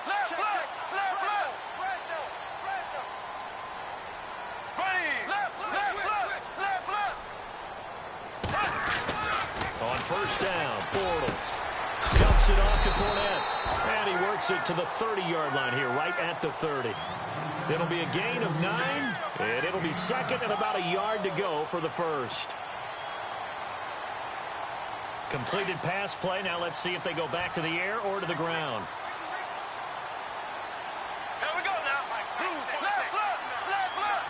Left foot. Left foot. Ready. Left foot. Left foot. On first down, Bortles dumps it off to Fournette. And he works it to the 30-yard line here, right at the 30. It'll be a gain of 9, and it'll be second and about a yard to go for the first. Completed pass play. Now let's see if they go back to the air or to the ground. Here we go now. Left foot.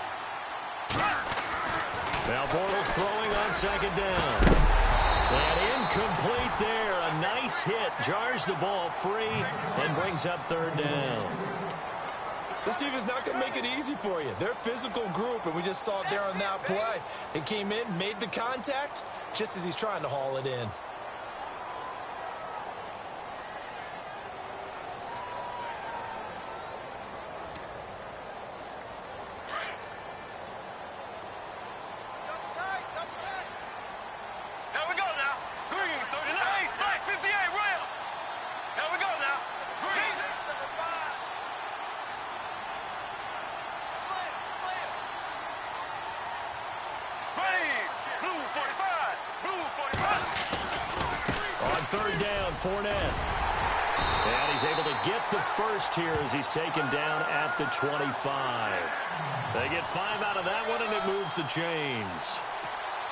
Now Bortles throwing on second down. And incomplete there. A nice hit. Jars the ball free and brings up third down. This team is not going to make it easy for you. They're a physical group, and we just saw it there on that play. It came in, made the contact, just as he's trying to haul it in. Third down, Fournette. And he's able to get the first here as he's taken down at the 25. They get 5 out of that one, and it moves the chains.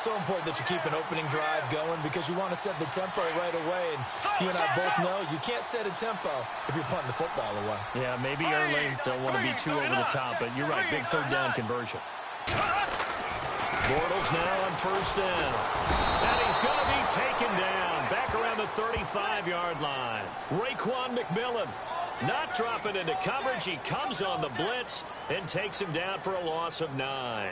So important that you keep an opening drive going because you want to set the tempo right away. And you and I both know you can't set a tempo if you're punting the football away. Yeah, maybe early. Don't want to be too over the top, but you're right. Big third down conversion. Bortles now on first down. And he's going to be taken down. Back around the 35-yard line. Raekwon McMillan not dropping into coverage. He comes on the blitz and takes him down for a loss of 9.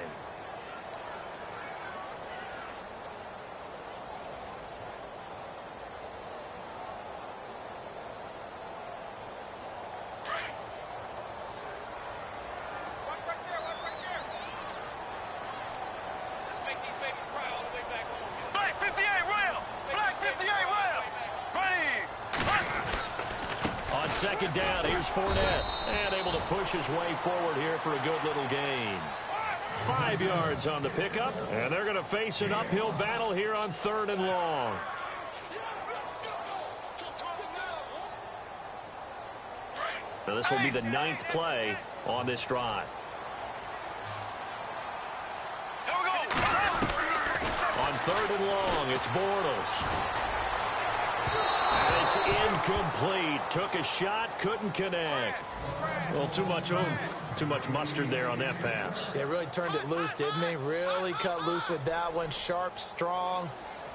Second down, here's Fournette. And able to push his way forward here for a good little gain. 5 yards on the pickup, and they're going to face an uphill battle here on third and long. Now this will be the 9th play on this drive. On third and long, it's Bortles. It's incomplete. Took a shot, couldn't connect. Well, too much oomph, too much mustard there on that pass. Yeah, really turned it loose, didn't he? Really cut loose with that one. Sharp, strong.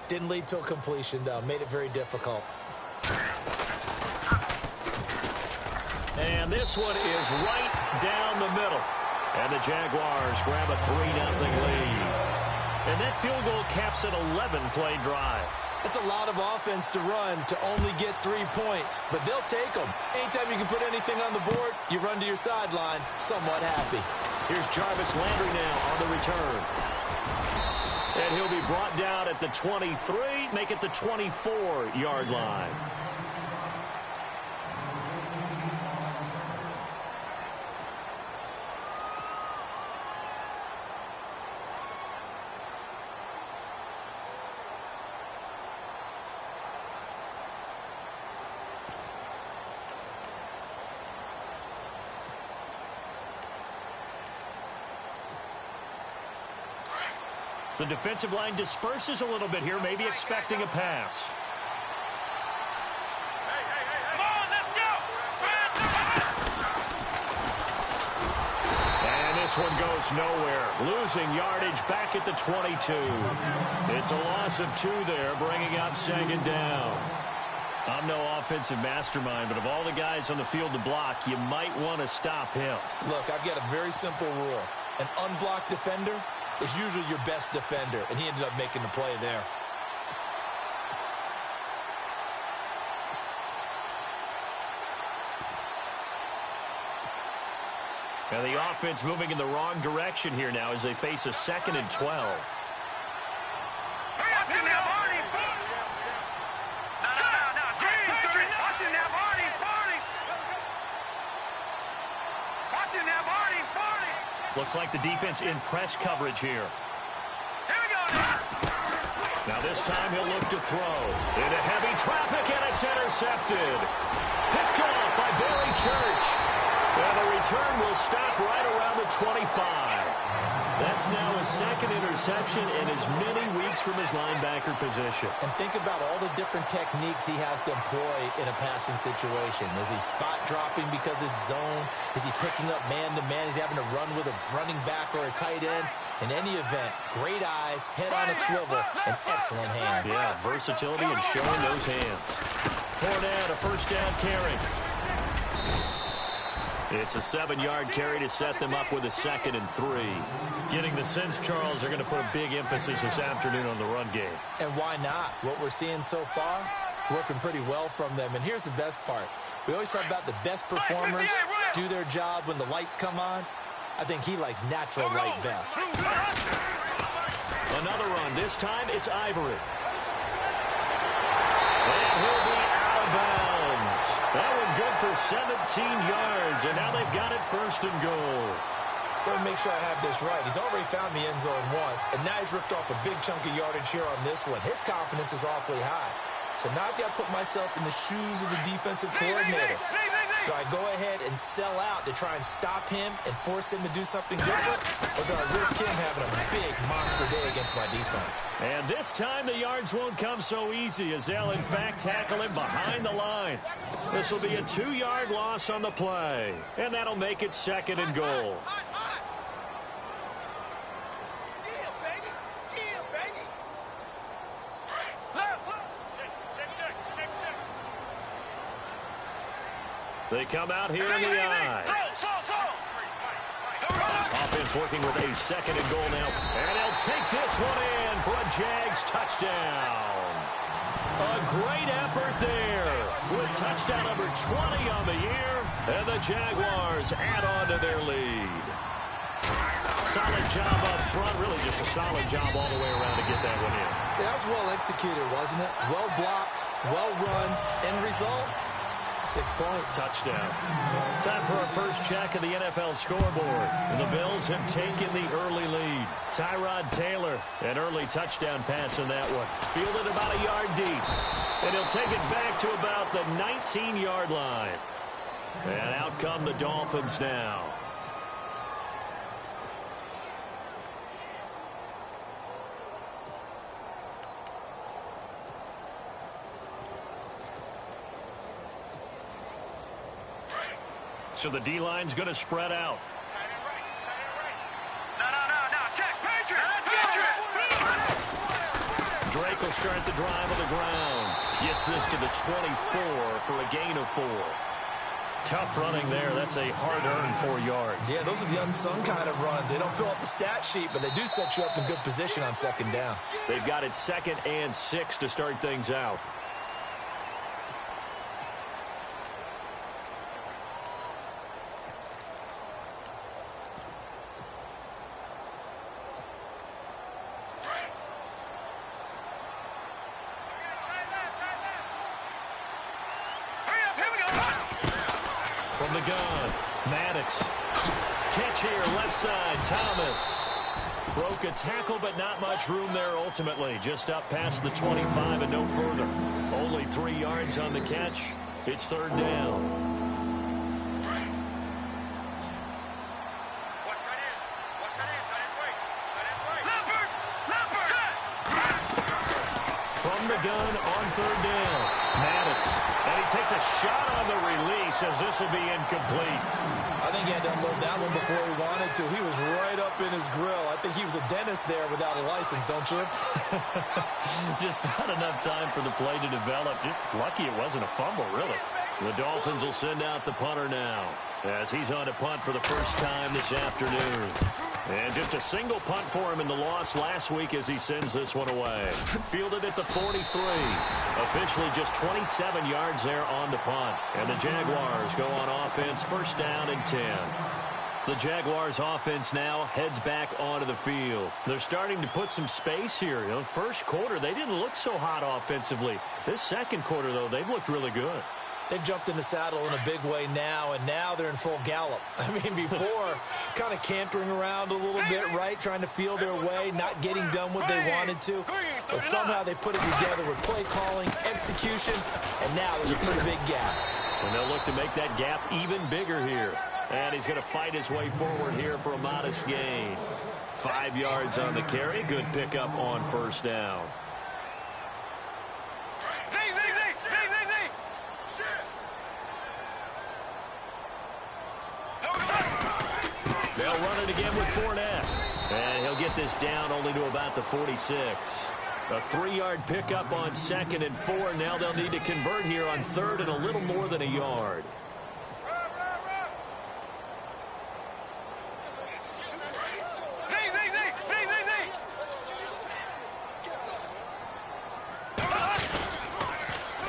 Didn't lead to a completion, though. Made it very difficult. And this one is right down the middle. And the Jaguars grab a 3-0 lead. And that field goal caps an 11-play drive. It's a lot of offense to run to only get 3 points, but they'll take them. Anytime you can put anything on the board, you run to your sideline, somewhat happy. Here's Jarvis Landry now on the return. And he'll be brought down at the 23, make it the 24-yard line. The defensive line disperses a little bit here, maybe expecting a pass. Come on, let's go! And this one goes nowhere. Losing yardage back at the 22. It's a loss of 2 there, bringing up second down. I'm no offensive mastermind, but of all the guys on the field to block, you might want to stop him. Look, I've got a very simple rule. An unblocked defender is usually your best defender, and he ended up making the play there. And the offense moving in the wrong direction here now as they face a 2nd and 12. Looks like the defense in press coverage here. Here we go now. Now this time he'll look to throw. Into heavy traffic, and it's intercepted. Picked off by Bailey Church. And the return will stop right around the 25. That's now his second interception in as many weeks from his linebacker position. And think about all the different techniques he has to employ in a passing situation. Is he spot dropping because it's zone? Is he picking up man-to-man? Is he having to run with a running back or a tight end? In any event, great eyes, head on a swivel, and excellent hands. Yeah, versatility and showing those hands. Fournette, a first down carry. It's a 7-yard carry to set them up with a 2nd and 3. Getting the sense, Charles, they're going to put a big emphasis this afternoon on the run game. And why not? What we're seeing so far, working pretty well from them. And here's the best part. We always talk about the best performers do their job when the lights come on. I think he likes natural light best. Another run. This time it's Ivory. And he'll be out of bounds. That one good for 17 yards, and now they've got it 1st and goal. So make sure I have this right. He's already found the end zone once, and now he's ripped off a big chunk of yardage here on this one. His confidence is awfully high. So now I've got to put myself in the shoes of the defensive coordinator. Do I go ahead and sell out to try and stop him and force him to do something different? Or do I risk him having a big monster day against my defense? And this time the yards won't come so easy as they'll, in fact, tackle him behind the line. This will be a 2-yard loss on the play. And that'll make it 2nd and goal. They come out here in the eye. Offense working with a 2nd and goal now. And they'll take this one in for a Jags touchdown. A great effort there with touchdown number 20 on the year. And the Jaguars add on to their lead. Solid job up front. Really just a solid job all the way around to get that one in. That was well executed, wasn't it? Well blocked, well run. End result? 6 points. Touchdown. Time for our first check of the NFL scoreboard. And the Bills have taken the early lead. Tyrod Taylor, an early touchdown pass in that one. Fielded about a yard deep. And he'll take it back to about the 19-yard line. And out come the Dolphins now. So the D-line's going to spread out. No. Check. Patriot. Drake will start the drive on the ground. Gets this to the 24 for a gain of 4. Tough running there. That's a hard-earned 4 yards. Yeah, those are the unsung kind of runs. They don't fill up the stat sheet, but they do set you up in good position on 2nd down. They've got it 2nd and 6 to start things out. From the gun, Maddox. Catch here, left side, Thomas. Broke a tackle, but not much room there ultimately. Just up past the 25 and no further. Only 3 yards on the catch. It's 3rd down. From the gun on 3rd down, Maddox. And he takes a shot on the release as this will be incomplete. I think he had to unload that one before he wanted to. He was right up in his grill. I think he was a dentist there without a license, don't you? Just not enough time for the play to develop. Just lucky it wasn't a fumble, really. The Dolphins will send out the punter now as he's on to punt for the first time this afternoon. And just a single punt for him in the loss last week as he sends this one away. Fielded at the 43. Officially just 27 yards there on the punt. And the Jaguars go on offense, 1st down and 10. The Jaguars offense now heads back onto the field. They're starting to put some space here. You know, first quarter, they didn't look so hot offensively. This 2nd quarter, though, they've looked really good. They've jumped in the saddle in a big way now, and now they're in full gallop. I mean, before, kind of cantering around a little bit, right? Trying to feel their way, not getting done what they wanted to. But somehow they put it together with play calling, execution, and now there's a pretty big gap. And they'll look to make that gap even bigger here. And he's going to fight his way forward here for a modest gain. 5 yards on the carry. Good pickup on first down. They'll run it again with Fournette. And he'll get this down only to about the 46. A 3-yard pickup on 2nd and 4. Now they'll need to convert here on 3rd and a little more than a yard.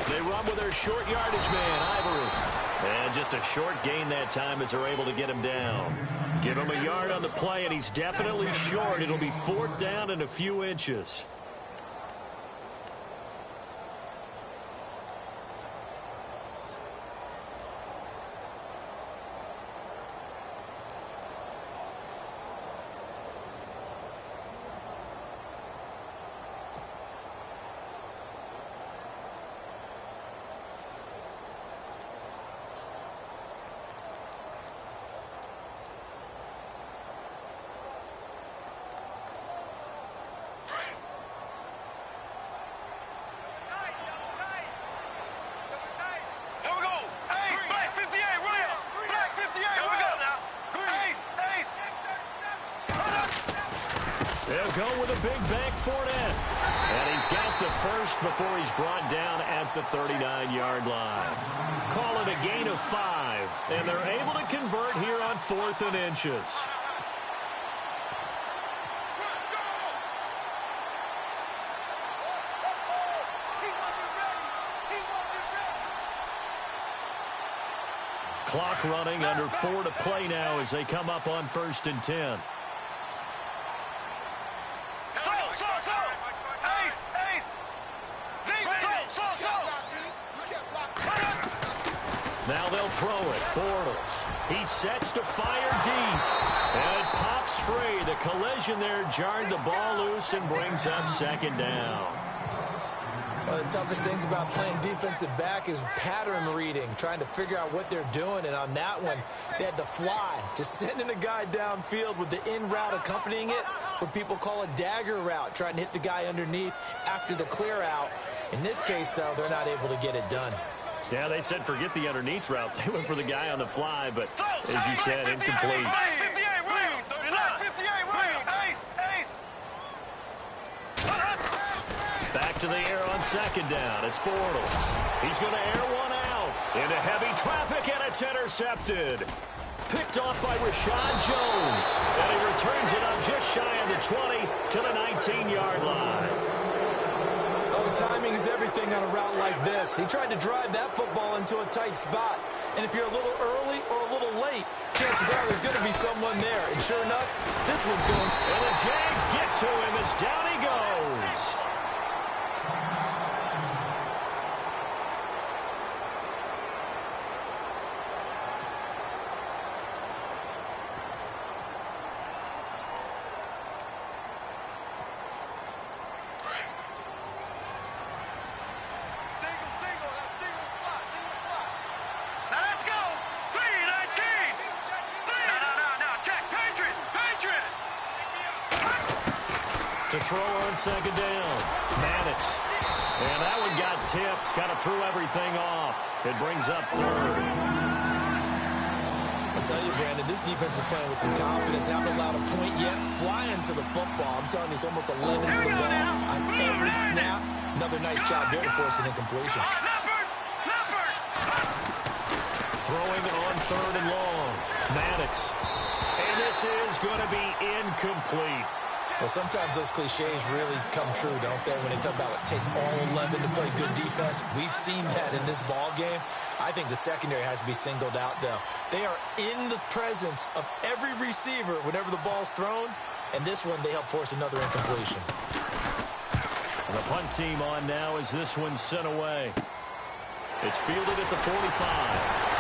They run with their short yardage man, Ivory. And just a short gain that time as they're able to get him down. Give him a yard on the play, and he's definitely short. It'll be 4th down and a few inches. They'll go with a big bank Fournette. And he's got the first before he's brought down at the 39-yard line. Call it a gain of 5. And they're able to convert here on 4th and inches. Clock running, under 4 to play now as they come up on 1st and 10. Now they'll throw it. Bortles. He sets to fire deep. And it pops free. The collision there jarred the ball loose and brings up 2nd down. One of the toughest things about playing defensive back is pattern reading, trying to figure out what they're doing. And on that one, they had the fly, just sending a guy downfield with the in route accompanying it, what people call a dagger route, trying to hit the guy underneath after the clear out. In this case, though, they're not able to get it done. Yeah, they said forget the underneath route. They went for the guy on the fly, but as you said, incomplete. Back to the air on 2nd down. It's Bortles. He's going to air one out into heavy traffic, and it's intercepted. Picked off by Rashad Jones. And he returns it up just shy of the 20 to the 19-yard line. Oh, timing is everything on a route like this. He tried to drive that football into a tight spot. And if you're a little early or a little late, chances are there's going to be someone there. And sure enough, this one's going. And the Jags get to him as down he goes. To throw on 2nd down. Maddox. And that one got tipped. Kind of threw everything off. It brings up 3rd. I'll tell you, Brandon, this defense is playing with some confidence. Haven't allowed a point yet. Flying to the football. I'm telling you, it's almost 11 to the ball on every snap. Another nice job there to force an incompletion. Throwing on 3rd and long. Maddox. And this is going to be incomplete. Well, sometimes those cliches really come true, don't they? When they talk about it takes all 11 to play good defense. We've seen that in this ball game. I think the secondary has to be singled out, though. They are in the presence of every receiver whenever the ball's thrown. And this one, they help force another incompletion. And the punt team on now as this one's sent away. It's fielded at the 45.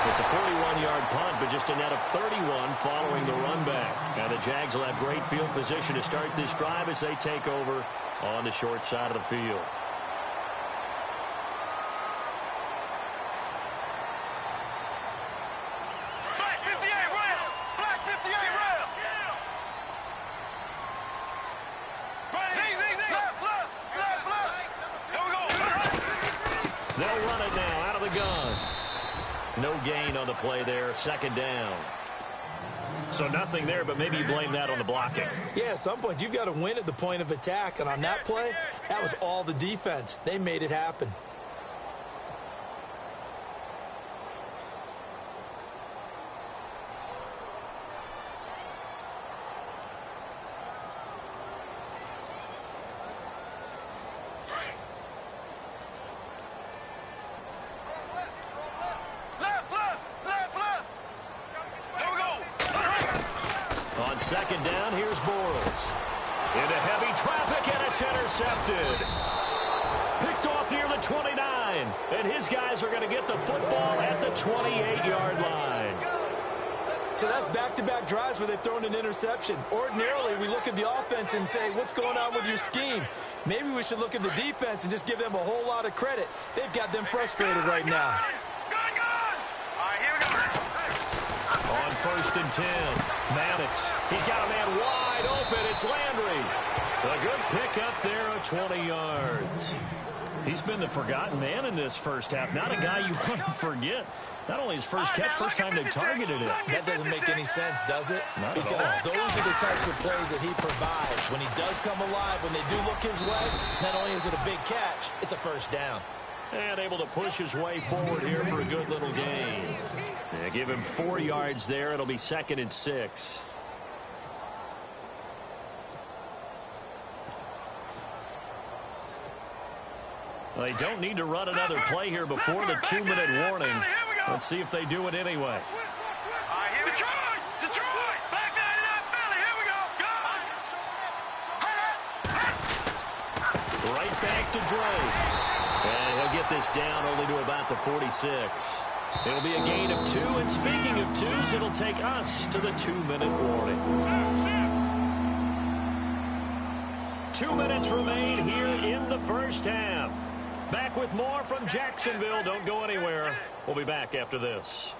It's a 41-yard punt, but just a net of 31 following the run back. And the Jags will have great field position to start this drive as they take over on the short side of the field. Black 58 rail! Black 58 rail! Left. Here we go. They'll run it now out of the gun. No gain on the play there, second down. So nothing there, but maybe you blame that on the blocking. Yeah, at some point, you've got to win at the point of attack. And on that play, that was all the defense. They made it happen. Second down, here's Bortles. Into heavy traffic, and it's intercepted. Picked off near the 29, and his guys are going to get the football at the 28-yard line. So that's back-to-back drives where they've thrown an interception. Ordinarily, we look at the offense and say, what's going on with your scheme? Maybe we should look at the defense and just give them a whole lot of credit. They've got them frustrated right now. All right, here we go. On 1st and 10, Maddox. He's got a man wide open. It's Landry. A good pick up there of 20 yards. He's been the forgotten man in this first half. Not a guy you want to forget. Not only his first catch, first time they targeted it. That doesn't make any sense, does it? Not because at all. Those are the types of plays that he provides. When he does come alive, when they do look his way, not only is it a big catch, it's a first down. And able to push his way forward here for a good little gain. Yeah, give him 4 yards there. It'll be 2nd and 6. Well, they don't need to run another play here before the 2-minute warning. Let's see if they do it anyway. All right, here we go. Detroit! Back down in that Philly. Here we go. Right back to Drake. And he'll get this down only to about the 46. It'll be a gain of 2. And speaking of 2s, it'll take us to the 2-minute warning. 2 minutes remain here in the first half. Back with more from Jacksonville. Don't go anywhere. We'll be back after this.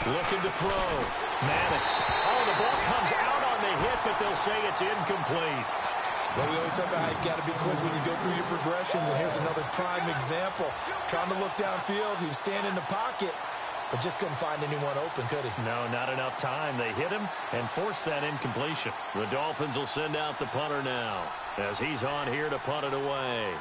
Looking to throw. Maddox. Oh, the ball comes out on the hit, but they'll say it's incomplete. Well, we always talk about how you've got to be quick when you go through your progressions, and here's another prime example. Trying to look downfield, he was standing in the pocket, but just couldn't find anyone open, could he? No, not enough time. They hit him and forced that incompletion. The Dolphins will send out the punter now as he's on here to punt it away.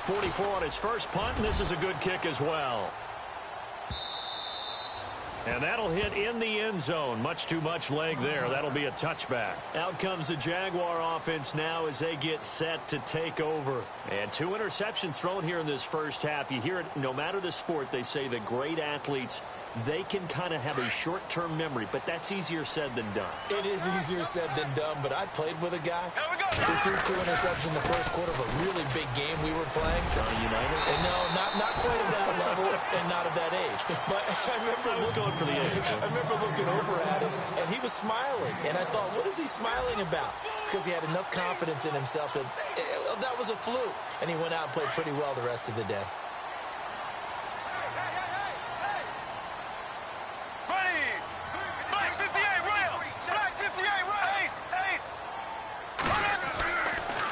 .44 on his first punt, and this is a good kick as well. And that'll hit in the end zone. Much too much leg there. That'll be a touchback. Out comes the Jaguar offense now as they get set to take over. And 2 interceptions thrown here in this first half. You hear it, no matter the sport, they say the great athletes, they can kind of have a short-term memory, but that's easier said than done. It is easier said than done, but I played with a guy who threw 2 interceptions in the first quarter of a really big game we were playing. Johnny Unitas? And no, not quite at that level and not at that age. But I was going for the age. I remember looking over at him, and he was smiling. And I thought, what is he smiling about? It's because he had enough confidence in himself that that was a fluke. And he went out and played pretty well the rest of the day.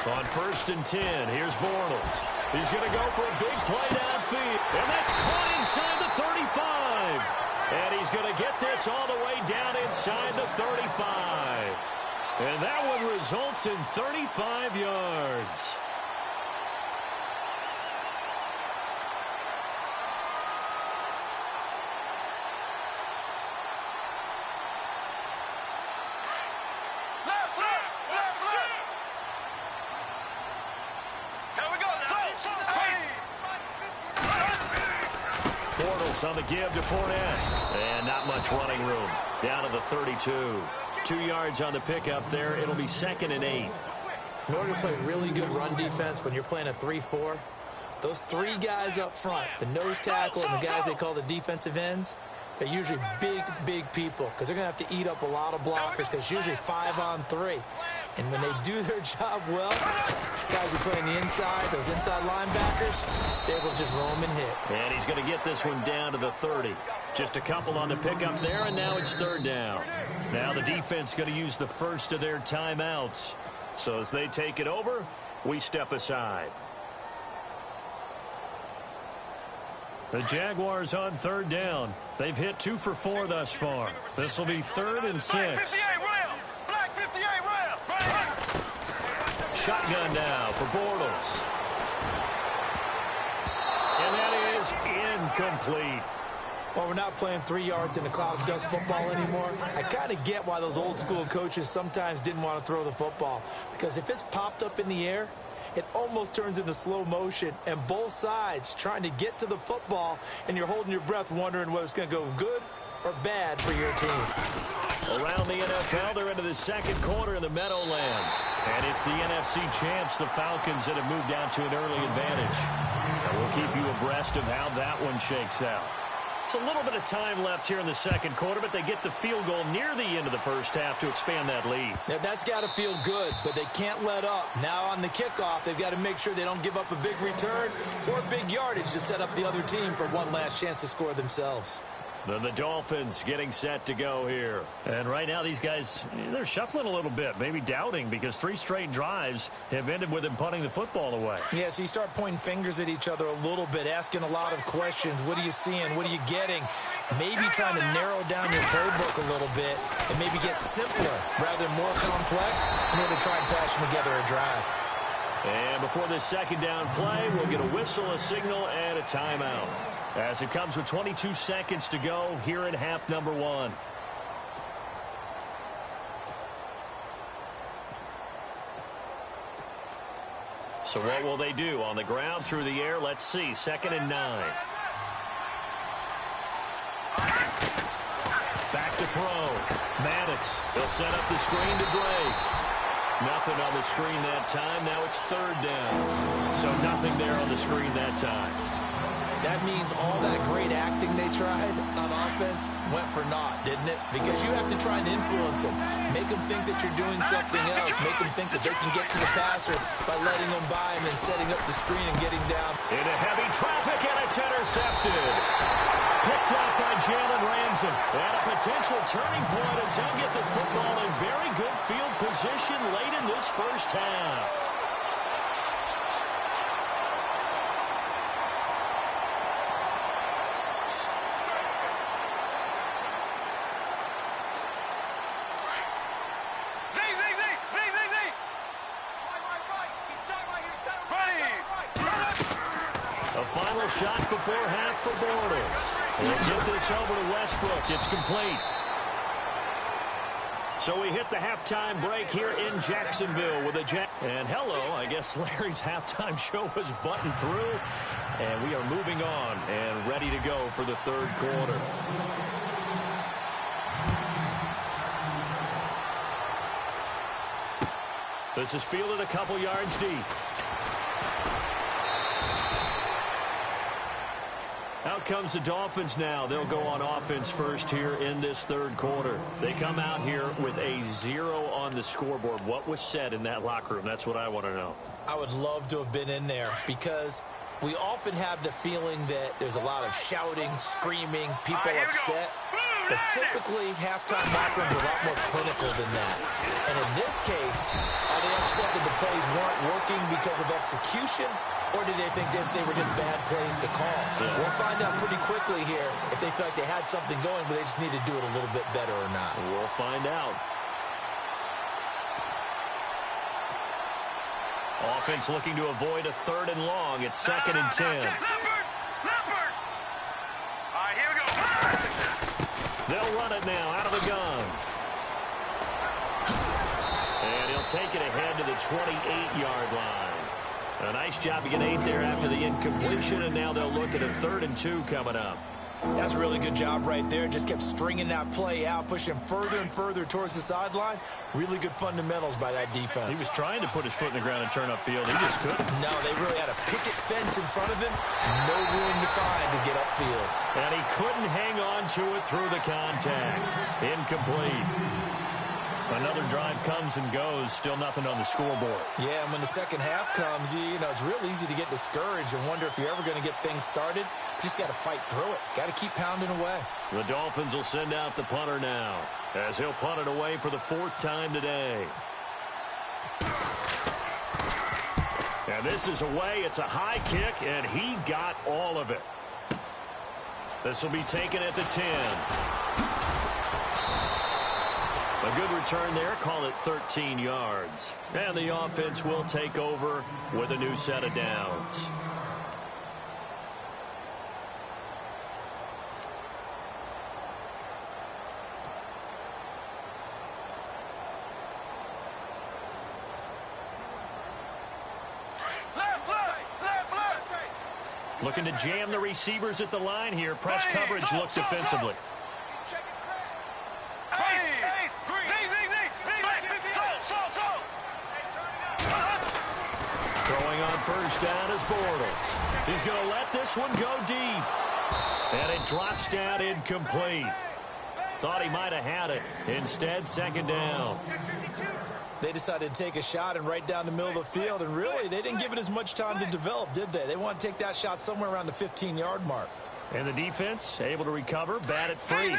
On 1st and 10, here's Bortles. He's going to go for a big play downfield. And that's caught inside the 35. And he's going to get this all the way down inside the 35. And that one results in 35 yards. Bortles on the give to Fournette. And not much running room. Down to the 32. 2 yards on the pickup there. It'll be 2nd and 8. In order to play really good run defense when you're playing a 3-4, those 3 guys up front, the nose tackle and the guys they call the defensive ends, they're usually big people because they're going to have to eat up a lot of blockers because it's usually 5-on-3. And when they do their job well, guys who play on the inside, those inside linebackers, they will just roam and hit. And he's going to get this one down to the 30. Just a couple on the pickup there, and now it's 3rd down. Now the defense going to use the first of their timeouts. So as they take it over, we step aside. The Jaguars on 3rd down. They've hit 2 for 4 thus far. This will be 3rd and 6. Black 58 rail. Black 58 rail. Right. Shotgun now for Bortles. And that is incomplete. Well, we're not playing 3 yards in a cloud of dust football anymore. I kind of get why those old school coaches sometimes didn't want to throw the football. Because if it's popped up in the air, it almost turns into slow motion, and both sides trying to get to the football, and you're holding your breath wondering whether it's going to go good or bad for your team. Around the NFL, they're into the 2nd quarter in the Meadowlands. And it's the NFC champs, the Falcons, that have moved out to an early advantage. And we'll keep you abreast of how that one shakes out. It's a little bit of time left here in the 2nd quarter, but they get the field goal near the end of the 1st half to expand that lead. Now, that's got to feel good, but they can't let up. Now on the kickoff, they've got to make sure they don't give up a big return or big yardage to set up the other team for one last chance to score themselves. Then the Dolphins getting set to go here. And right now these guys, they're shuffling a little bit, maybe doubting, because 3 straight drives have ended with them punting the football away. Yeah, so you start pointing fingers at each other a little bit, asking a lot of questions. What are you seeing? What are you getting? Maybe trying to narrow down your playbook a little bit and maybe get simpler rather than more complex in order to try and fashion together a drive. And before this 2nd down play, we'll get a whistle, a signal, and a timeout. As it comes with 22 seconds to go here in half number 1. So what will they do? On the ground, through the air, let's see. 2nd and 9. Back to throw. Maddox. They'll set up the screen to Drake. Nothing on the screen that time. Now it's 3rd down. So nothing there on the screen that time. That means all that great acting they tried on offense went for naught, didn't it? Because you have to try and influence them. Make them think that you're doing something else. Make them think that they can get to the passer by letting them by and then setting up the screen and getting down. Into heavy traffic, and it's intercepted. Picked up by Jalen Ramsey. And a potential turning point as he'll get the football in very good field position late in this 1st half. Final shot before half for Bortles. We'll get this over to Westbrook. It's complete. So we hit the halftime break here in Jacksonville with a And hello, I guess Larry's halftime show was buttoned through. And we are moving on and ready to go for the 3rd quarter. This is fielded a couple yards deep. Out comes the Dolphins now. They'll go on offense first here in this 3rd quarter. They come out here with a 0 on the scoreboard. What was said in that locker room? That's what I want to know. I would love to have been in there because we often have the feeling that there's a lot of shouting, screaming, people upset. But typically, halftime locker rooms are a lot more clinical than that. And in this case, are they upset that the plays weren't working because of execution? Or did they think they were just bad plays to call? Yeah. We'll find out pretty quickly here if they feel like they had something going, but they just need to do it a little bit better or not. We'll find out. Offense looking to avoid a 3rd and long. It's 2nd and 10. Leopard! All right, here we go. They'll run it now out of the gun. And he'll take it ahead to the 28-yard line. A nice job to get 8 there after the incompletion, and now they'll look at a 3rd and 2 coming up. That's a really good job right there. Just kept stringing that play out, pushing further and further towards the sideline. Really good fundamentals by that defense. He was trying to put his foot in the ground and turn upfield. He just couldn't. No, they really had a picket fence in front of him. No room to find to get upfield. And he couldn't hang on to it through the contact. Incomplete. Another drive comes and goes. Still nothing on the scoreboard. Yeah, and when the second half comes, you know, it's real easy to get discouraged and wonder if you're ever going to get things started. You just got to fight through it. Got to keep pounding away. The Dolphins will send out the punter now, as he'll punt it away for the 4th time today. And this is away. It's a high kick, and he got all of it. This will be taken at the 10. A good return there. Call it 13 yards. And the offense will take over with a new set of downs. Looking to jam the receivers at the line here. Press coverage look defensively. Throwing on first down is Bortles. He's going to let this one go deep. And it drops down incomplete. Thought he might have had it. Instead, second down. They decided to take a shot and right down the middle of the field, and really, they didn't give it as much time to develop, did they? They want to take that shot somewhere around the 15-yard mark. And the defense able to recover, bat it free.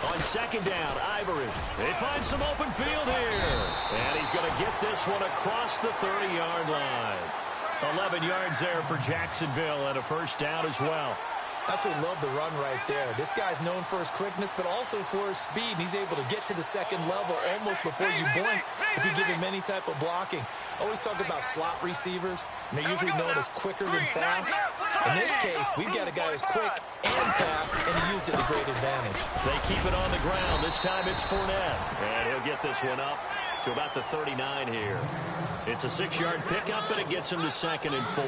On second down, Ivory. They find some open field here. And he's going to get this one across the 30-yard line. 11 yards there for Jacksonville and a first down as well. Absolutely love the run right there. This guy's known for his quickness, but also for his speed. And he's able to get to the second level almost before you blink if you give him any type of blocking. Always talk about slot receivers, and they're usually known as quicker than fast. In this case, we've got a guy who's quick and fast, and he used it to great advantage. They keep it on the ground. This time it's Fournette. And he'll get this one up to about the 39 here. It's a 6-yard pickup, and it gets him to 2nd and 4.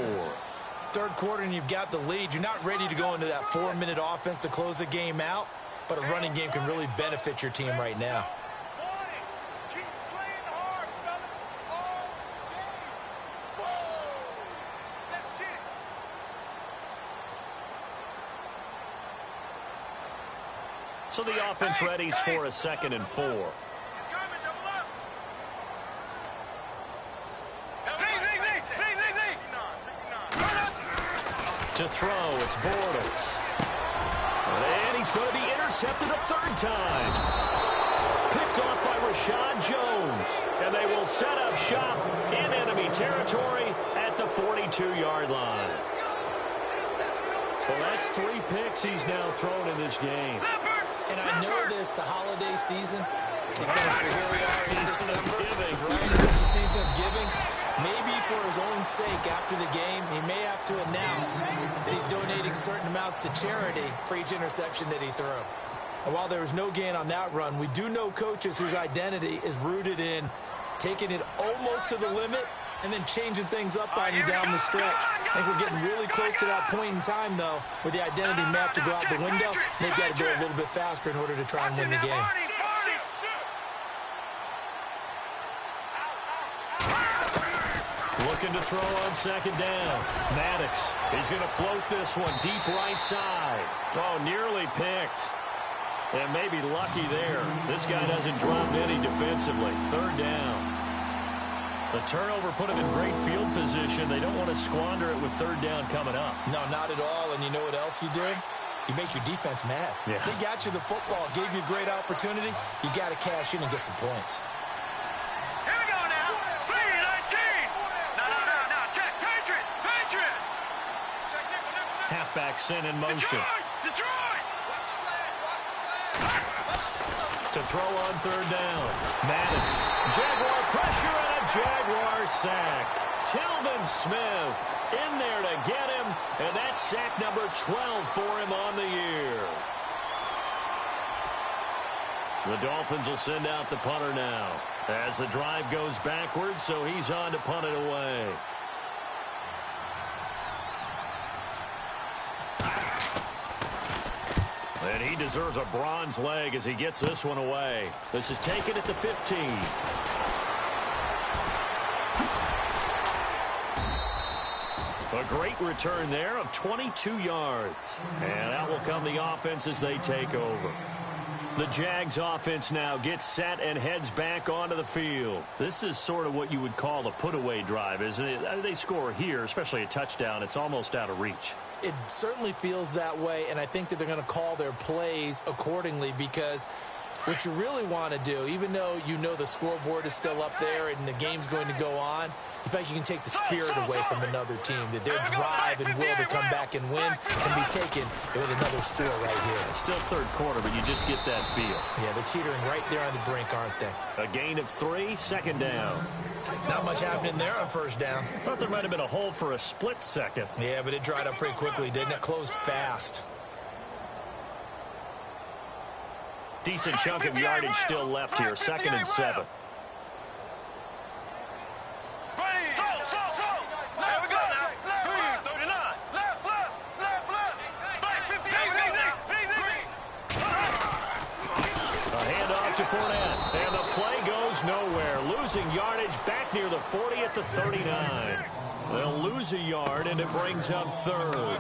Third quarter and you've got the lead. You're not ready to go into that 4-minute offense to close the game out, but a running game can really benefit your team right now. So the offense readies for a 2nd and 4. To throw, it's Bortles. And he's going to be intercepted a 3rd time. Picked off by Rashad Jones. And they will set up shop in enemy territory at the 42-yard line. Well, that's 3 picks he's now thrown in this game. And I know this, the holiday season, because here we are in December, right? It's the season of giving. Maybe for his own sake, after the game, he may have to announce that he's donating certain amounts to charity for each interception that he threw. And while there was no gain on that run, we do know coaches whose identity is rooted in taking it almost to the limit and then changing things up on you down the stretch. I think we're getting really close to that point in time, though, where the identity map to go out the window. They've got to go a little bit faster in order to try and win the game. Looking to throw on second down. Maddox is going to float this one deep right side. Oh, nearly picked. And maybe lucky there. This guy doesn't drop any defensively. 3rd down. The turnover put him in great field position. They don't want to squander it with 3rd down coming up. No, not at all. And you know what else you do? You make your defense mad. Yeah. They got you the football, gave you a great opportunity. You got to cash in and get some points. Here we go now. 3-19. No. Check. Patriot. Halfback sent in motion. Detroit. To throw on 3rd down. Maddox. Jaguar pressure and a Jaguar sack. Tilvin Smith in there to get him. And that's sack number 12 for him on the year. The Dolphins will send out the punter now, As the drive goes backwards, so he's on to punt it away. And he deserves a bronze leg as he gets this one away. This is taken at the 15. A great return there of 22 yards. And out will come the offense as they take over. The Jags offense now gets set and heads back onto the field. This is sort of what you would call a put-away drive, isn't it? They score here, especially a touchdown. It's almost out of reach. It certainly feels that way, and I think that they're going to call their plays accordingly, because what you really want to do, even though you know the scoreboard is still up there and the game's going to go on, in fact, you can take the spirit away from another team, that their drive and will to come back and win can be taken with another score right here. It's still third quarter, but you just get that feel. Yeah, they're teetering right there on the brink, aren't they? A gain of 3, second down. Not much happening there on first down. Thought there might have been a hole for a split second. Yeah, but it dried up pretty quickly, didn't it? Closed fast. Decent chunk of yardage still left here, 2nd and 7. Fournette, and the play goes nowhere. Losing yardage back near the 40 at the 39. They'll lose a yard, and it brings up 3rd.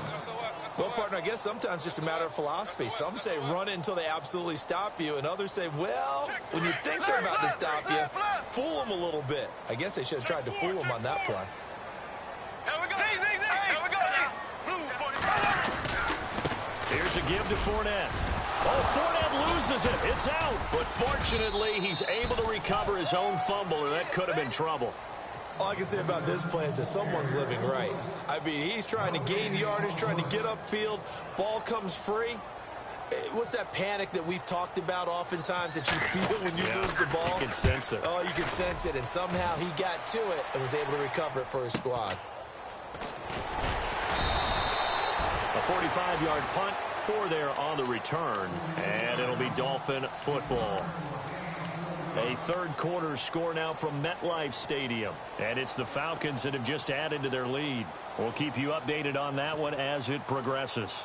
Well, partner, I guess sometimes just a matter of philosophy. Some say run it until they absolutely stop you, and others say, well, when you think they're about to stop you, fool them a little bit. I guess they should have tried to fool them on that play. Here's a give to Fournette. Oh, Fournette loses it. It's out. But fortunately, he's able to recover his own fumble, or that could have been trouble. All I can say about this play is that someone's living right. I mean, he's trying to gain yardage, trying to get upfield. Ball comes free. What's that panic that we've talked about oftentimes that you feel when you lose the ball? You can sense it. Oh, you can sense it. And somehow he got to it and was able to recover it for his squad. A 45-yard punt. 4 there on the return, and it'll be Dolphin football. A third quarter score now from MetLife Stadium, and it's the Falcons that have just added to their lead. We'll keep you updated on that one as it progresses.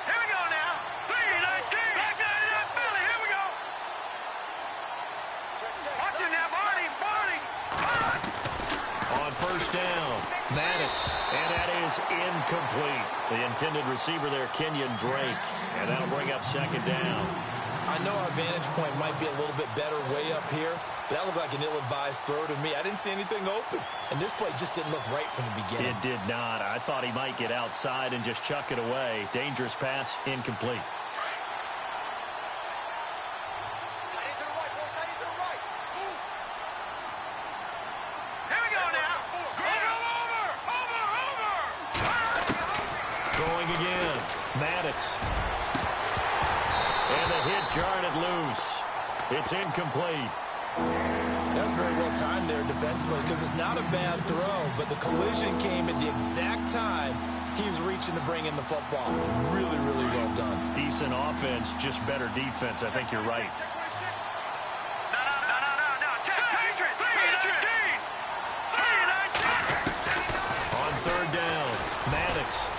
Here we go now. 3-19. Back down to that Philly. Here we go. Watch it now, Barney. On first down, Maddox, and that is incomplete. The intended receiver there, Kenyon Drake, and that'll bring up 2nd down. I know our vantage point might be a little bit better way up here, but that looked like an ill-advised throw to me. I didn't see anything open, and this play just didn't look right from the beginning. It did not. I thought he might get outside and just chuck it away. Dangerous pass, incomplete. And the hit jarred it loose. It's incomplete. That's very well timed there defensively, because it's not a bad throw, but the collision came at the exact time he was reaching to bring in the football. Really, really well done. Decent offense, just better defense. I think you're right. On 3rd down, Maddox.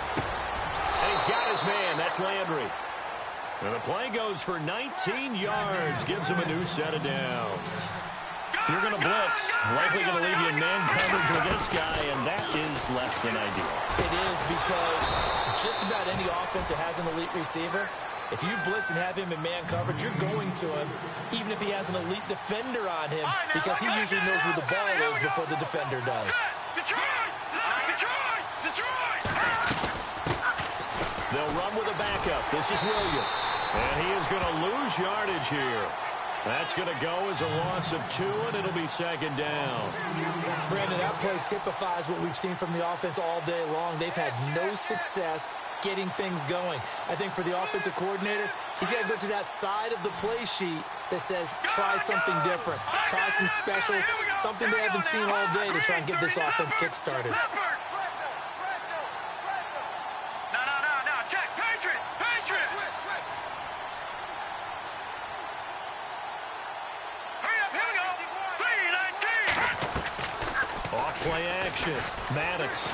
And he's got his man. That's Landry. And the play goes for 19 yards. Gives him a new set of downs. If you're going to blitz, likely going to leave you in man coverage with this guy, and that is less than ideal. It is, because just about any offense that has an elite receiver, if you blitz and have him in man coverage, you're going to him, even if he has an elite defender on him, because he usually knows where the ball is before the defender does. They'll run with a backup. This is Williams. And he is going to lose yardage here. That's going to go as a loss of 2, and it'll be 2nd down. Brandon, that play typifies what we've seen from the offense all day long. They've had no success getting things going. I think for the offensive coordinator, he's got to go to that side of the play sheet that says, try something different. Try some specials, something they haven't seen all day to try and get this offense kick-started. No, check, Patriots. protection. Maddox.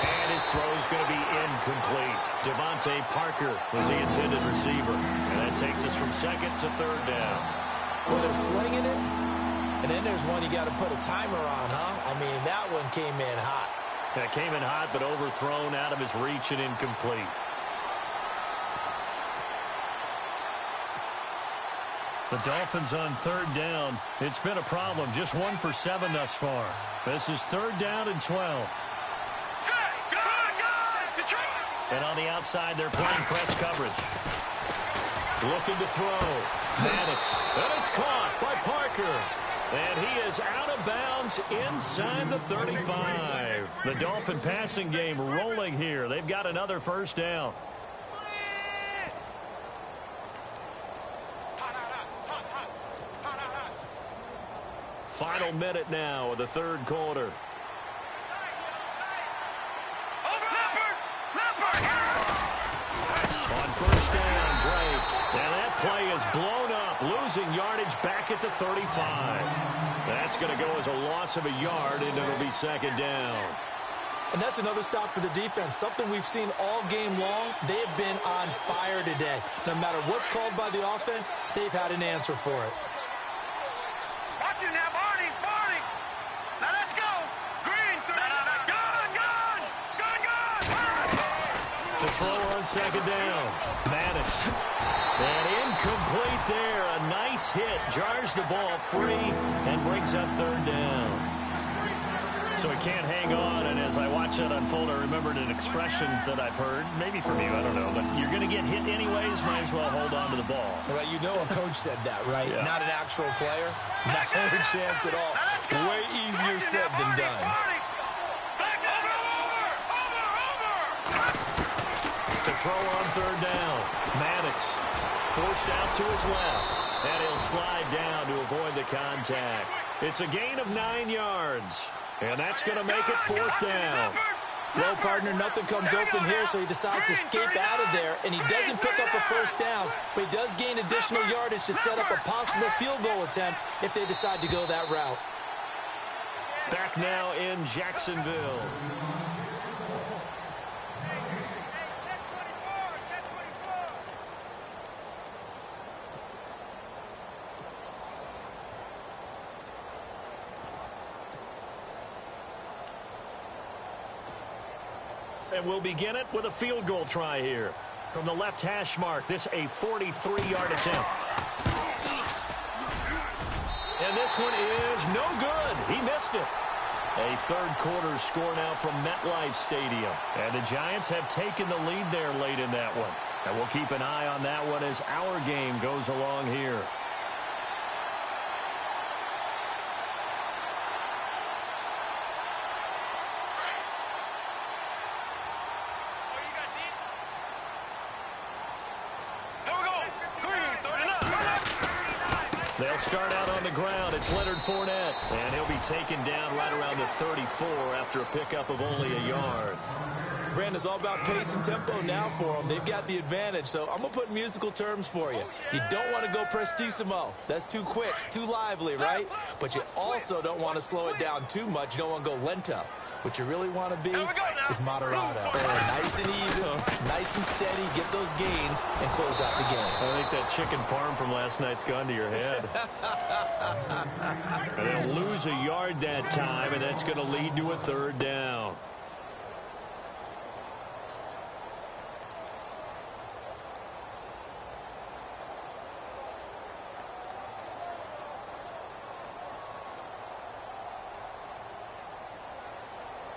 And his throw is going to be incomplete. Devontae Parker was the intended receiver. And that takes us from second to third down. Well, they're slinging it. And then there's one you got to put a timer on, huh? I mean, that one came in hot. That came in hot, but overthrown, out of his reach and incomplete. The Dolphins on third down. It's been a problem. Just 1 for 7 thus far. This is third down and 12. And on the outside, they're playing press coverage. Looking to throw. Maddox. And it's caught by Parker. And he is out of bounds inside the 35. The Dolphin passing game rolling here. They've got another first down. Final minute now of the third quarter. On first down, Drake. And that play is blown up, losing yardage back at the 35. That's going to go as a loss of a yard, and it'll be second down. And that's another stop for the defense, something we've seen all game long. They have been on fire today. No matter what's called by the offense, they've had an answer for it. Watch it now, Barney. Now let's go. Green, gun. To throw on second down. Maddox. And incomplete there. A nice hit. Jars the ball free and brings up third down. So he can't hang on, and as I watch that unfold, I remembered an expression that I've heard, maybe from you, I don't know, but you're going to get hit anyways, might as well hold on to the ball. Right, you know a coach said that, right? Yeah. Not an actual player. Not a chance at all. Way easier said than done. To throw on third down. Maddox forced out to his left, and he'll slide down to avoid the contact. It's a gain of 9 yards. And that's going to make it fourth down. Well, partner, nothing comes open here, so he decides to escape out of there, and he doesn't pick up a first down, but he does gain additional yardage to set up a possible field goal attempt if they decide to go that route. Back now in Jacksonville. And we'll begin it with a field goal try here. From the left hash mark, this a 43-yard attempt. And this one is no good. He missed it. A third quarter score now from MetLife Stadium. And the Giants have taken the lead there late in that one. And we'll keep an eye on that one as our game goes along here. They'll start out on the ground. It's Leonard Fournette. And he'll be taken down right around the 34 after a pickup of only a yard. Brandon, it's all about pace and tempo now for them. They've got the advantage, so I'm going to put musical terms for you. You don't want to go prestissimo. That's too quick, too lively, right? But you also don't want to slow it down too much. You don't want to go lento. What you really want to be is moderato. Nice and even, nice and steady, get those gains, and close out the game. I think that chicken parm from last night's gone to your head. And they'll lose a yard that time, and that's going to lead to a third down.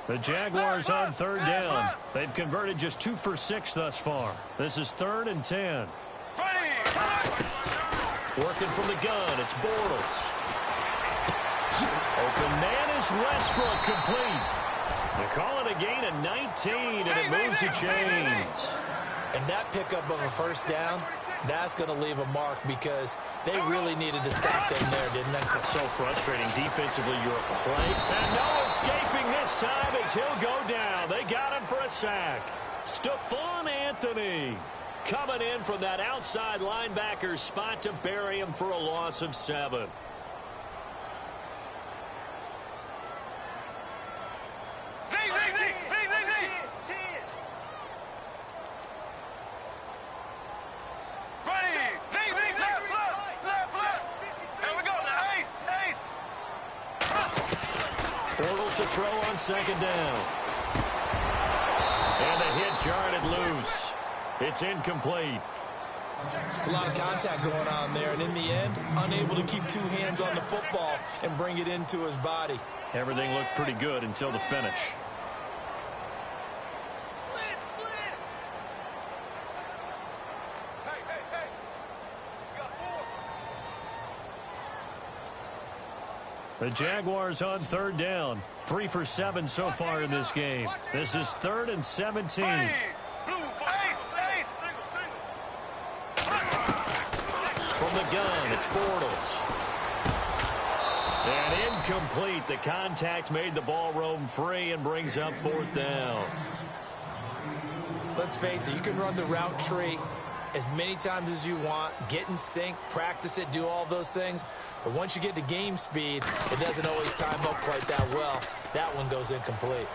The Jaguars on third down. They've converted just 2 for 6 thus far. This is 3rd and 10. Working from the gun, it's Bortles. Open man is Westbrook, complete. They call it a gain of 19, and it moves the chains. And that pickup of a first down, that's going to leave a mark because they really needed to stop them there, didn't they? It's so frustrating. Defensively, you're play. And no escaping this time as he'll go down. They got him for a sack. Stephon Anthony coming in from that outside linebacker spot to bury him for a loss of 7. on second down. And the hit jarred it loose. It's incomplete. It's a lot of contact going on there, and in the end, unable to keep two hands on the football and bring it into his body. Everything looked pretty good until the finish. The Jaguars on third down. 3 for 7 so far in this game. This is 3rd and 17. From the gun, it's Bortles. And incomplete. The contact made the ball roam free and brings up 4th down. Let's face it, you can run the route tree as many times as you want, get in sync, practice it, do all those things. But once you get to game speed, it doesn't always time up quite that well. That one goes incomplete.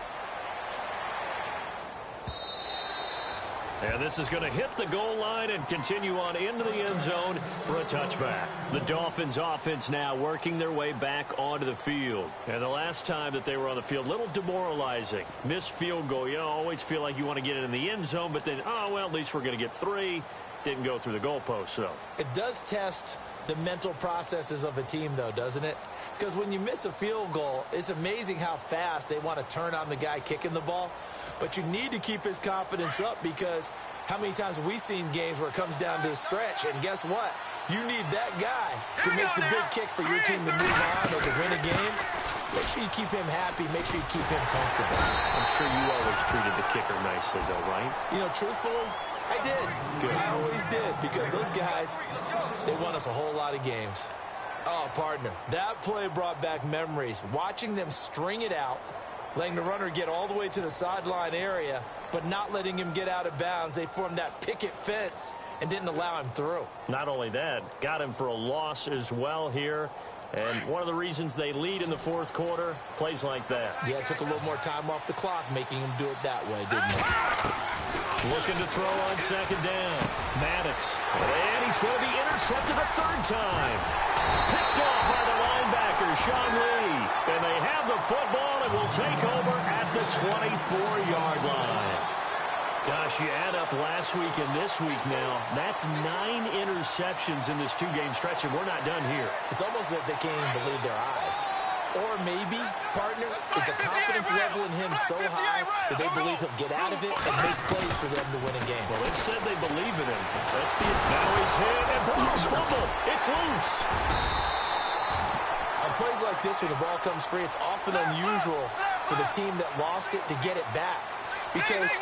And this is going to hit the goal line and continue on into the end zone for a touchback. The Dolphins offense now working their way back onto the field. And the last time that they were on the field, a little demoralizing. Missed field goal. You always feel like you want to get it in the end zone, but then, oh, well, at least we're going to get 3. Didn't go through the goalpost, though. It does test the mental processes of a team, though, doesn't it? Because when you miss a field goal, it's amazing how fast they want to turn on the guy kicking the ball. But you need to keep his confidence up, because how many times have we seen games where it comes down to the stretch, and guess what? You need that guy to make the big kick for your team to move on or to win a game. Make sure you keep him happy. Make sure you keep him comfortable. I'm sure you always treated the kicker nicely, though, right? You know, truthfully, I did. Good. I always did, because those guys, they won us a whole lot of games. Oh, partner, that play brought back memories. Watching them string it out, letting the runner get all the way to the sideline area, but not letting him get out of bounds. They formed that picket fence and didn't allow him through. Not only that, got him for a loss as well here. And one of the reasons they lead in the 4th quarter, plays like that. Yeah, it took a little more time off the clock, making him do it that way, didn't it? Looking to throw on second down. Maddox. And he's going to be intercepted a 3rd time. Picked off by the linebacker, Sean Lee. And they have the football and will take over at the 24-yard line. Gosh, you add up last week and this week now, that's 9 interceptions in this 2-game stretch, and we're not done here. It's almost as if they can't even believe their eyes. Or maybe, partner, is the confidence level in him so high that they believe he'll get out of it and make plays for them to win a game. Well, they've said they believe in him. Let's be it. Now he's hit, and Bortles fumble. It's loose. On plays like this, when the ball comes free, it's often unusual for the team that lost it to get it back. Because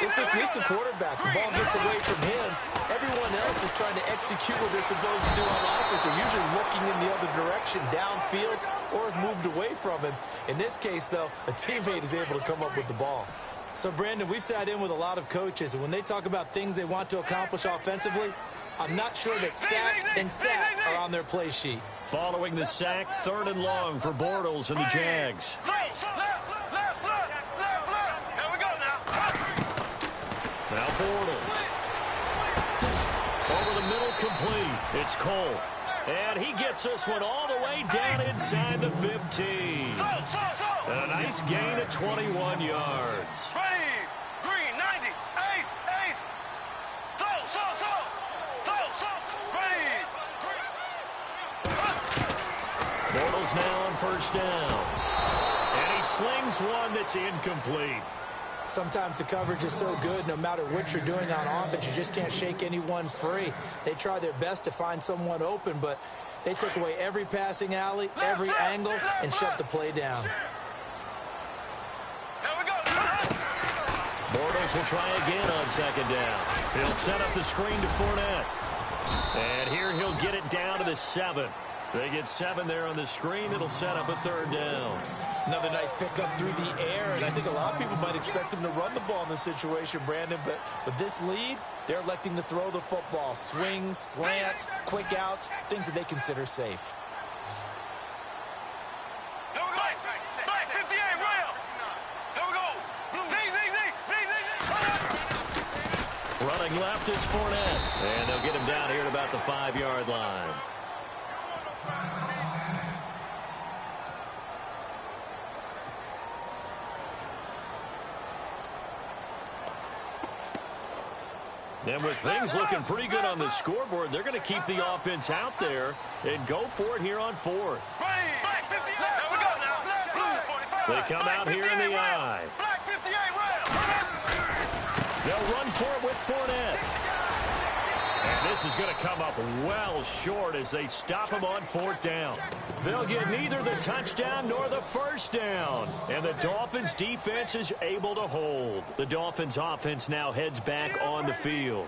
it's if this is the quarterback, the ball gets away from him, everyone else is trying to execute what they're supposed to do on offense. They're usually looking in the other direction, downfield, or moved away from him. In this case, though, a teammate is able to come up with the ball. So, Brandon, we've sat in with a lot of coaches, and when they talk about things they want to accomplish offensively, I'm not sure that sack and sack are on their play sheet. Following the sack, 3rd and long for Bortles and the Jags. Now Bortles. Over the middle, complete. It's Cole. And he gets this one all the way down inside the 15. And a nice gain of 21 yards. Green, 90, ace. Bortles now on 1st down. And he slings one that's incomplete. Sometimes the coverage is so good, no matter what you're doing on offense, you just can't shake anyone free. They try their best to find someone open, but they took away every passing alley, every angle, and shut the play down. Bortles will try again on 2nd down. He'll set up the screen to Fournette. And here he'll get it down to the 7. They get 7 there on the screen. It'll set up a 3rd down. Another nice pickup through the air, and I think a lot of people might expect them to run the ball in this situation, Brandon, but with this lead, they're electing to throw the football. Swings, slants, quick outs, things that they consider safe. Black 58, rail. Here we go. Running left is Fournette. And they'll get him down here at about the 5-yard line. And with things looking pretty good on the scoreboard, they're going to keep the offense out there and go for it here on fourth. They come out here in the I. They'll run for it with Fournette. And this is going to come up well short as they stop him on fourth down. They'll get neither the touchdown nor the first down. And the Dolphins' defense is able to hold. The Dolphins' offense now heads back on the field.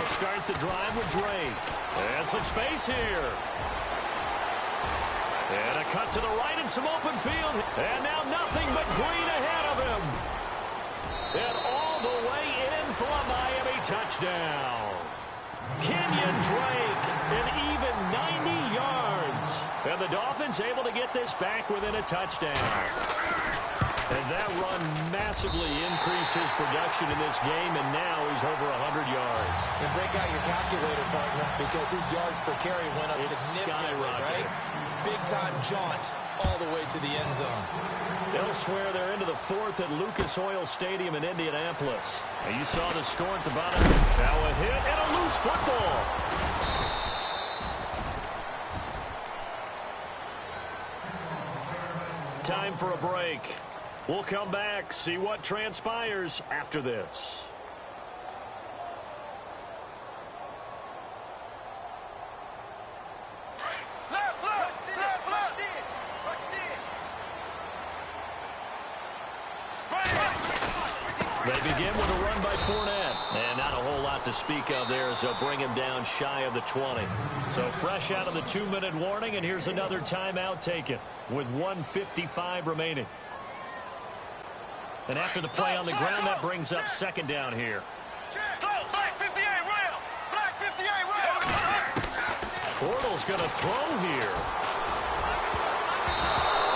Start the drive with Drake. And some space here. And a cut to the right and some open field. And now nothing but green ahead of him. And all the way in for a Miami touchdown. Kenyon Drake, an even 90 yards. And the Dolphins able to get this back within a touchdown. And that run massively increased his production in this game, and now he's over 100 yards. And break out your calculator, partner, because his yards per carry went up significantly, right? Big-time jaunt all the way to the end zone. Elsewhere, they're into the fourth at Lucas Oil Stadium in Indianapolis. And you saw the score at the bottom. Now a hit and a loose football. Time for a break. We'll come back, see what transpires after this. They begin with a run by Fournette. And not a whole lot to speak of there as they'll bring him down shy of the 20. So fresh out of the 2-minute warning, and here's another timeout taken with 1:55 remaining. And after the play on the ground, that brings up second down here. Bortles going to throw here.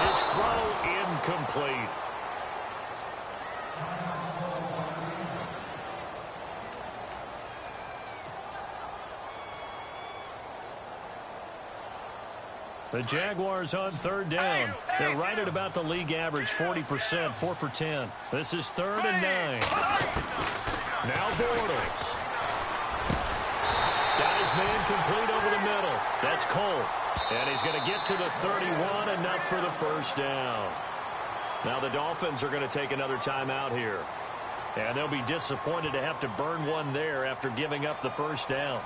His throw incomplete. The Jaguars on third down. They're right at about the league average, 40%, 4 for 10. This is 3rd and 9. Now Bortles. Got his man complete over the middle. That's Cole. And he's going to get to the 31, enough for the first down. Now the Dolphins are going to take another timeout here. And they'll be disappointed to have to burn one there after giving up the first down.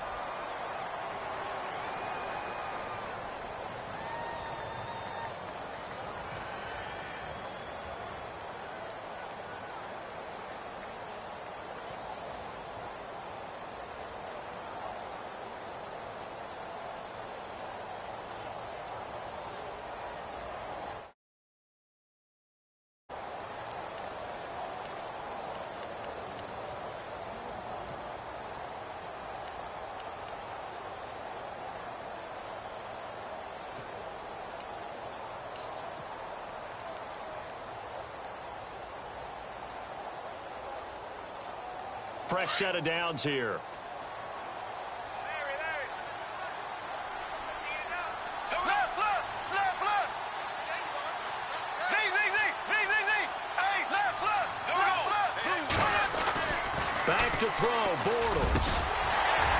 Fresh set of downs here. Back to throw, Bortles.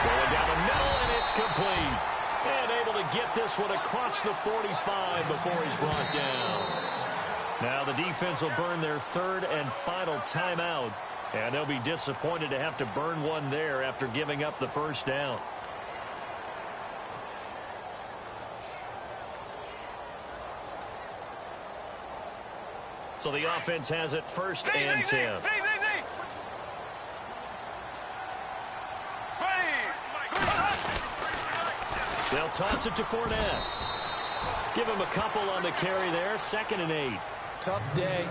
Going down the middle, and it's complete. And able to get this one across the 45 before he's brought down. Now the defense will burn their 3rd and final timeout. And they'll be disappointed to have to burn one there after giving up the first down. So the offense has it 1st and 10. They'll toss it to Fournette. Give him a couple on the carry there. 2nd and 8. Tough day.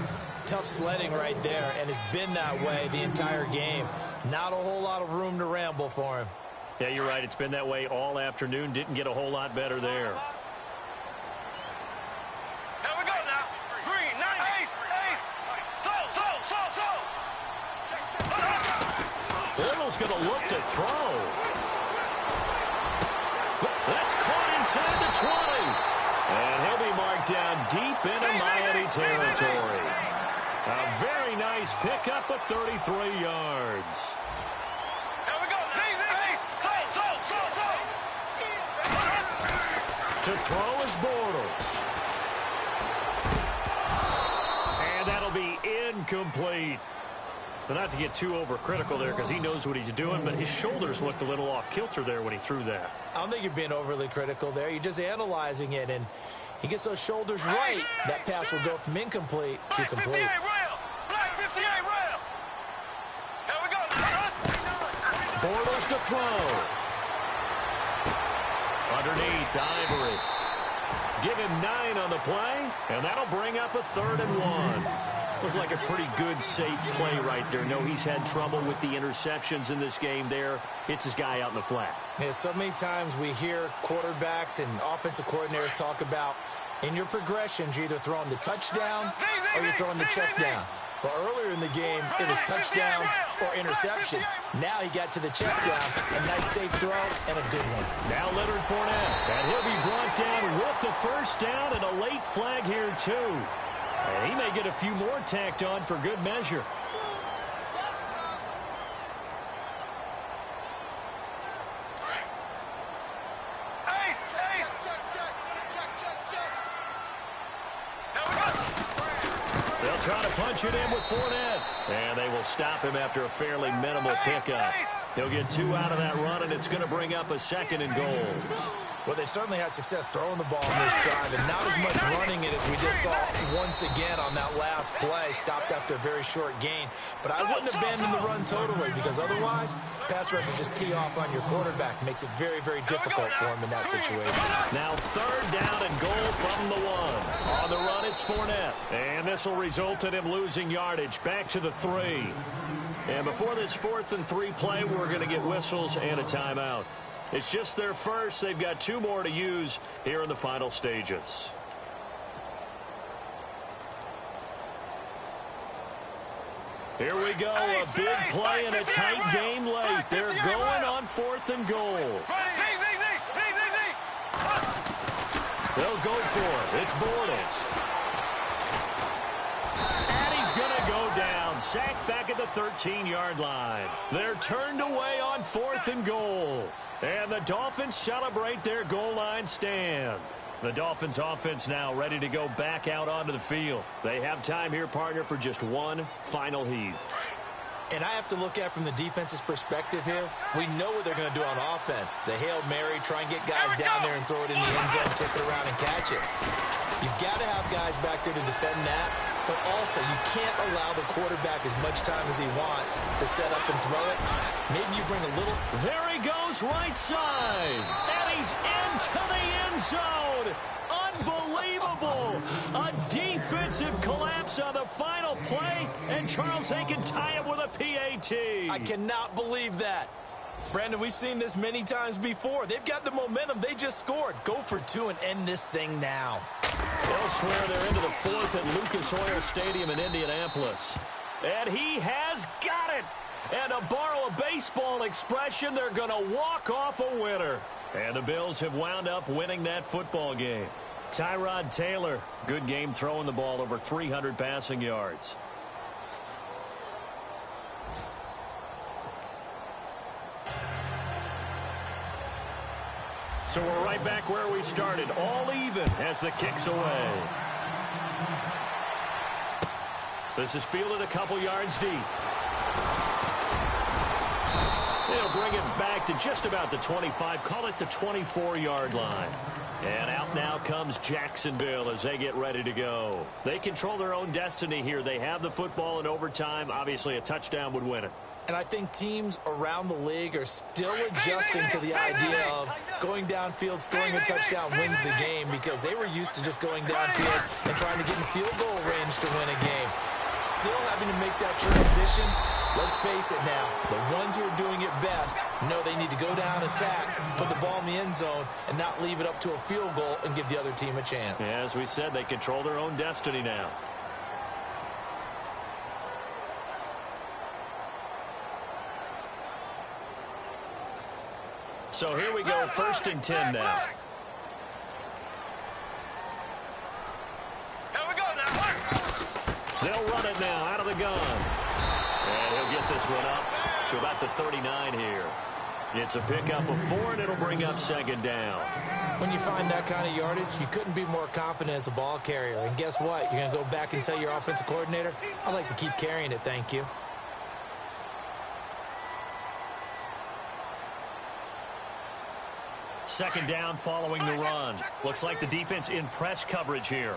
Tough sledding right there, and it's been that way the entire game. Not a whole lot of room to ramble for him. Yeah, you're right. It's been that way all afternoon. Didn't get a whole lot better there. Here we go now. Green, 9, ace. Slow. he's going to look to throw. That's caught inside the 20. And he'll be marked down deep into Miami territory. A very nice pickup of 33 yards. Here we go. To throw is Bortles. And that'll be incomplete. But not to get too overcritical there because he knows what he's doing, but his shoulders looked a little off kilter there when he threw that. I don't think you're being overly critical there. You're just analyzing it, and he gets those shoulders right. That pass will go from incomplete to complete. Black 58 rail. Here we go. Bortles to throw. Underneath, Ivory. Give him 9 on the play, and that'll bring up a 3rd and 1. Looked like a pretty good, safe play right there. No, he's had trouble with the interceptions in this game there. Hits his guy out in the flat. Yeah, so many times we hear quarterbacks and offensive coordinators talk about in your progressions, you're either throwing the touchdown or you're throwing the check down. But earlier in the game, it was touchdown or interception. Now he got to the check down. A nice safe throw and a good one. Now Leonard Fournette. And he'll be brought down with the first down and a late flag here, too. And he may get a few more tacked on for good measure. They'll try to punch it in with Fournette. And they will stop him after a fairly minimal pickup. He'll get 2 out of that run, and it's going to bring up a 2nd and goal. Well, they certainly had success throwing the ball in this drive, and not as much running it as we just saw once again on that last play. Stopped after a very short gain. But I wouldn't abandon the run totally, because otherwise, pass rush will just tee off on your quarterback. Makes it very, very difficult for him in that situation. Now 3rd down and goal from the 1. On the run, it's Fournette. And this will result in him losing yardage. Back to the 3. And before this 4th and 3 play, we're going to get whistles and a timeout. It's just their first. They've got 2 more to use here in the final stages. Here we go. A big play and a tight game late. They're going on 4th and goal. They'll go for it. It's Bortles. And he's going to go down. Sacked back at the 13-yard line. They're turned away on 4th and goal. And the Dolphins celebrate their goal line stand. The Dolphins offense now ready to go back out onto the field. They have time here, partner, for just one final heave. And I have to look at it from the defense's perspective here. We know what they're going to do on offense. The Hail Mary, try and get guys down there and throw it in the end zone, tip it around and catch it. You've got to have guys back there to defend that. But also, you can't allow the quarterback as much time as he wants to set up and throw it. Maybe you bring a little... There he goes, right side. And he's into the end zone. Unbelievable. A defensive collapse on the final play. And Charles, they can tie it with a PAT. I cannot believe that. Brandon, we've seen this many times before. They've got the momentum. They just scored. Go for 2 and end this thing now. Elsewhere, they're into the 4th at Lucas Oil Stadium in Indianapolis. And he has got it. And to borrow a baseball expression, they're going to walk off a winner. And the Bills have wound up winning that football game. Tyrod Taylor, good game throwing the ball, over 300 passing yards. So we're right back where we started, all even as the kick's away. This is fielded a couple yards deep. They'll bring it back to just about the 25, call it the 24-yard line. And out now comes Jacksonville as they get ready to go. They control their own destiny here. They have the football in overtime. Obviously, a touchdown would win it. And I think teams around the league are still adjusting to the idea of going downfield, scoring a touchdown wins the game, because they were used to just going downfield and trying to get in field goal range to win a game. Still having to make that transition. Let's face it now, the ones who are doing it best know they need to go down, attack, put the ball in the end zone, and not leave it up to a field goal and give the other team a chance. Yeah, as we said, they control their own destiny now. So here we go, 1st and 10 now. Here we go now. They'll run it now out of the gun. And he'll get this one up to about the 39 here. It's a pickup of 4, and it'll bring up 2nd down. When you find that kind of yardage, you couldn't be more confident as a ball carrier. And guess what? You're going to go back and tell your offensive coordinator, I'd like to keep carrying it, thank you. Second down following the run. Looks like the defense in press coverage here.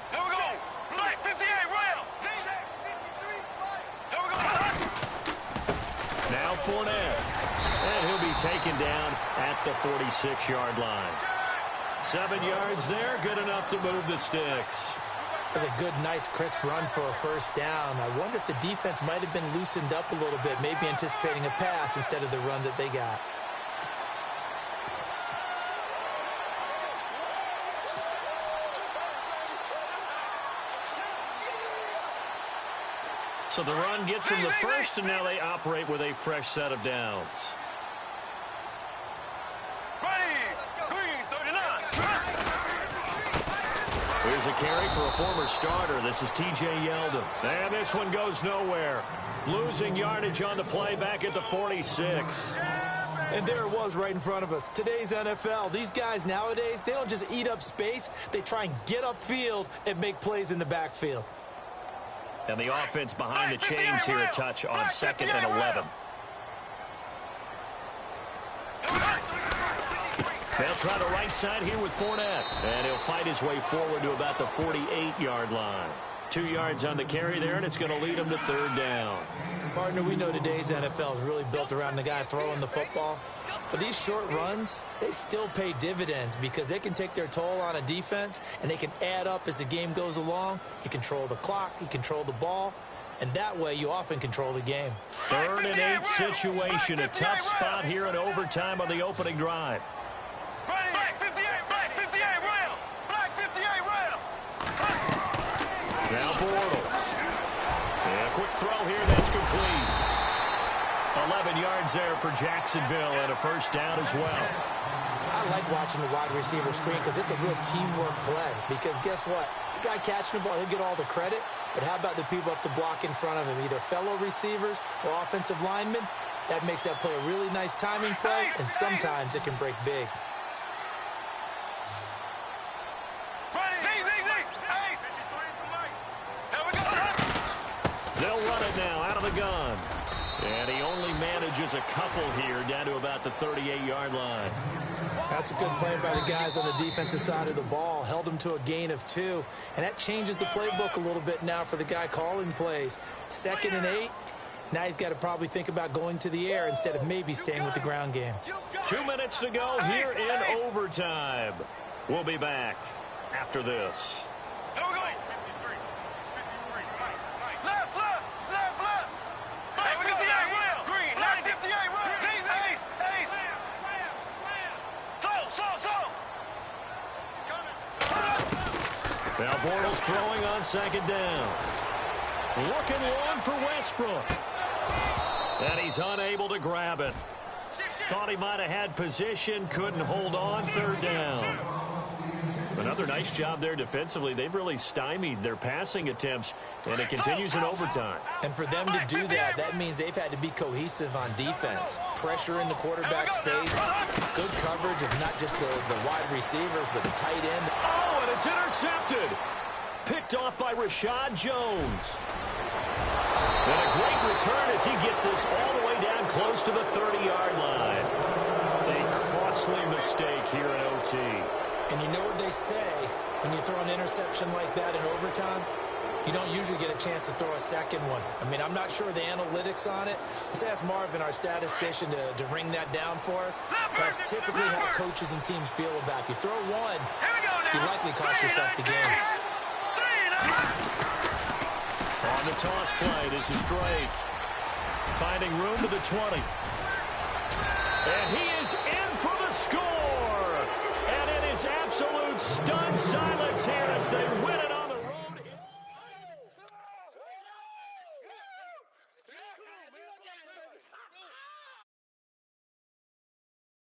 Here we go. Black 58, rail. Here we go. Now Fournette. And he'll be taken down at the 46-yard line. 7 yards there, good enough to move the sticks. That's a good, nice, crisp run for a 1st down. I wonder if the defense might have been loosened up a little bit, maybe anticipating a pass instead of the run that they got. So the run gets them the first, and now they operate with a fresh set of downs. Here's a carry for a former starter. This is T.J. Yeldon. And this one goes nowhere. Losing yardage on the play back at the 46. And there it was right in front of us. Today's NFL, these guys nowadays, they don't just eat up space. They try and get upfield and make plays in the backfield. And the offense behind the chains here a touch on 2nd and 11. They'll try the right side here with Fournette. And he'll fight his way forward to about the 48-yard line. 2 yards on the carry there, and it's going to lead him to 3rd down. Partner, we know today's NFL is really built around the guy throwing the football. But these short runs, they still pay dividends because they can take their toll on a defense, and they can add up as the game goes along. You control the clock, you control the ball, and that way you often control the game. 3rd and 8 situation, a tough spot here in overtime on the opening drive. Black 58, rail. Black 58, rail. Now Bortles. And a quick throw here, that's complete. 11 yards there for Jacksonville and a 1st down as well. I like watching the wide receiver screen because it's a real teamwork play. Because guess what? The guy catching the ball, he'll get all the credit. But how about the people up to block in front of him, either fellow receivers or offensive linemen? That makes that play a really nice timing play, and sometimes it can break big. They'll run it now out of the gun. And he only manages a couple here down to about the 38-yard line. That's a good play by the guys on the defensive side of the ball. Held him to a gain of 2. And that changes the playbook a little bit now for the guy calling plays. 2nd and 8. Now he's got to probably think about going to the air instead of maybe staying with the ground game. 2 minutes to go here in overtime. We'll be back after this. Here we go. Now Bortles throwing on 2nd down. Looking long for Westbrook. And he's unable to grab it. Thought he might have had position, couldn't hold on, 3rd down. Another nice job there defensively. They've really stymied their passing attempts, and it continues in overtime. And for them to do that, that means they've had to be cohesive on defense. Pressure in the quarterback's face, good coverage of not just the wide receivers, but the tight end. Oh, and it's intercepted. Picked off by Rashad Jones. And a great return as he gets this all the way down close to the 30-yard line. A costly mistake here in OT. And you know what they say, when you throw an interception like that in overtime, you don't usually get a chance to throw a second one. I mean, I'm not sure the analytics on it. Let's ask Marvin, our statistician, to ring that down for us. That's typically how coaches and teams feel about it. If you throw one, you likely cost yourself the game. On the toss play, this is Drake. Finding room to the 20. And he is in for the score. And it is absolute stunned silence here as they win it